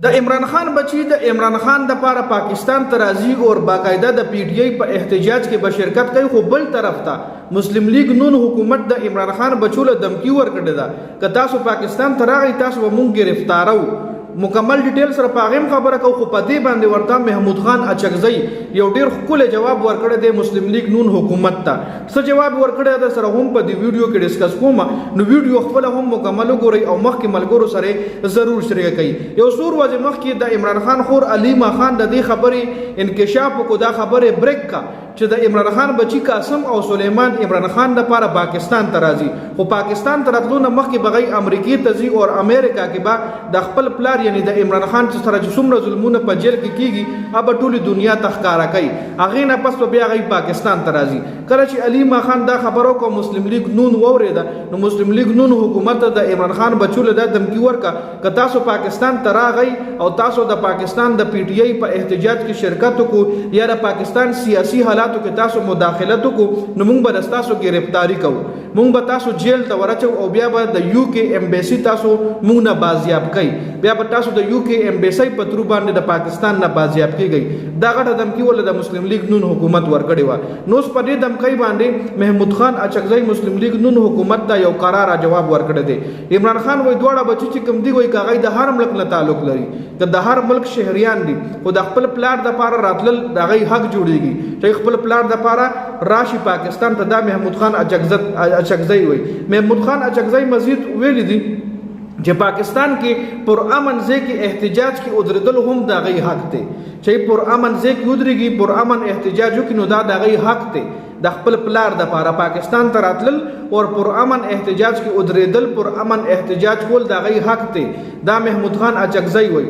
د عمران خان بچی د عمران خان د پاره پاکستان ته راځي او باقاعده د پی ټی آی په احتجاج کې به شرکت کوي، خو بل طرف ته مسلم لیگ نون حکومت د عمران خان بچو له دمکی ورکړه ده که تاسو پاکستان ته راغی تاسو به مونږ گرفتارو. مکمل ډیټیل سره پاغم خبره کو، خو پدې باندې ورته محمود خان اچکزئی یو ډیر خپل جواب ورکړی دی مسلم لیگ نون حکومت ته. څه جواب ورکړی دی سره هم په دې ویډیو کې ډیسکس کوم، نو ویډیو خپل هم مکمل وګورئ او مخکې ملګرو سره ضرور شریک کړئ. یو څور ورځې مخکې د عمران خان خور علیما خان د دې خبرې انکشاف وکړو، دا خبره بریک کا چې د عمران خان بچی قاسم او سلیمان عمران خان لپاره پاکستان ته راځي، خو پاکستان ته راتلو نه مخکې بغي امریکای ته ځي او امریکا کې به د خپل پلار یعنی د عمران خان چې سره چې څومره ظلمونه په جیل کې کیږي اب ټولي دنیا ته ښکارا کوي، هغه نه پس بیا غي پاکستان ته راځي. کله چې علیما خان دا خبرو کو مسلم لیگ نون ووریدا، نو مسلم لیگ نون حکومت د عمران خان بچو له د دمکی ورکا ک تاسو پاکستان ته راغی او تاسو د پاکستان د پی ټی آی په احتجاج کې شرکت وکړو یا د پاکستان سیاسي حالاتو کې تاسو مداخلت وکړو، نو موږ به تاسو گرفتاری کوو، موږ به تاسو جیل ته ورچو او بیا به د یو کې امبیسي تاسو موږ نه بازیاب کوي، بیا به تاسو د یو کې امبیسي په تر باندې د پاکستان نه بازیاب کیږي. دا غټه دمکی ول د مسلم لیگ نون حکومت ورکړی و. نو په دې دمکی باندې محمود خان اچکزئی مسلم لیگ نون حکومت ته یو قرار جواب ورکړی دی. عمران خان وای دوړه بچی چې کم دی وای کاغی د هر ملک نه تعلق لري، د هر ملک شهریان دي، خو د خپل پلار د پاره راتلل د غي حق جوړیږي چې خپل پلار د پاره راشي پاکستان ته. دا محمود خان اچکزئی وای. محمود خان اچکزئی مزید ویل دي چې پاکستان کې پر امن ځای کې احتجاج کې ودرېدل هم د غي حق دی، چې پر امن ځای کې ودرېږي پر امن احتجاج وکړي نو دا د غي حق دی. د خپل پلار د پاره پاکستان ته راتلل او پر امن احتجاج کې ودرېدل پر امن احتجاج کول د غي حق دی. دا محمود خان اچکزئی وای.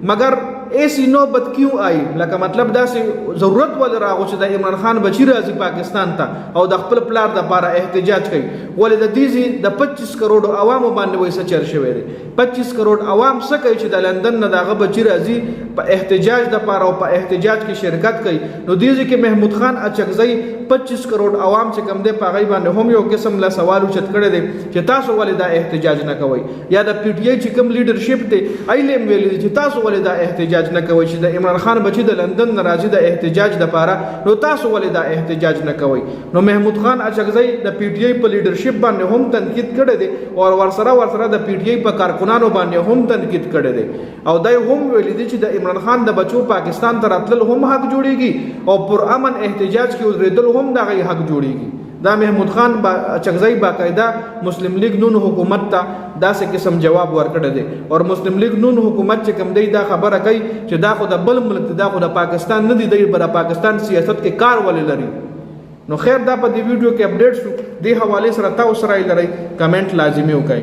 مگر ایسی نوبت کیوں آئی؟ لکه مطلب دا سی ضرورت ول راغو چې د عمران خان بچی راځي پاکستان ته او د خپل پلار د پاره احتجاج کوي، ولې د دې د 25 کروڑ عوامو باندې وایي څه چر شوی دی. 25 کروڑ عوام څه کوي چې د لندن نه دغه بچی راځي په احتجاج د پاره او په احتجاج کې شرکت کوي. نو دې کې محمود خان اچکزئی 25 کروڑ عوام چې کم دی پاغي باندې هم یو قسم له سوال اوچت کړی دی چې تاسو ولې دا احتجاج نه کوئ، یا د پی ټی آی چې کوم لیډرشپ دی ایلم ویل چې تاسو ولې دا احتجاج نه کوي چې د عمران خان بچی د لندن راځي د احتجاج د پاره، نو تاسو ولې دا احتجاج نه کوي. نو محمود خان اچکزئی د پی ټی آی په لیډرشپ باندې هم تنقید کړی دی او ورسره د پی ټی آی په کارکونانو باندې هم تنقید کړی دی او دای هم ویل دي چې د عمران خان د بچو پاکستان ته راتلل هم حق جوړیږي او پر امن احتجاج کې ودرېدل هم د غي حق جوړیږي. دا محمود خان اچکزئی باقاعده مسلم لیگ نون حکومت ته داسې قسم جواب ورکړی دی او مسلم لیگ نون حکومت چې کوم دی دا خبره کوي چې دا خو د بل ملک دا خو د پاکستان نه دی، د پاکستان سیاست کې کار ولې لري. نو خیر دا په دې ویډیو کې اپډیټ شو، دې حواله سره تاسو سره لري کمنټ لازمي وکړئ.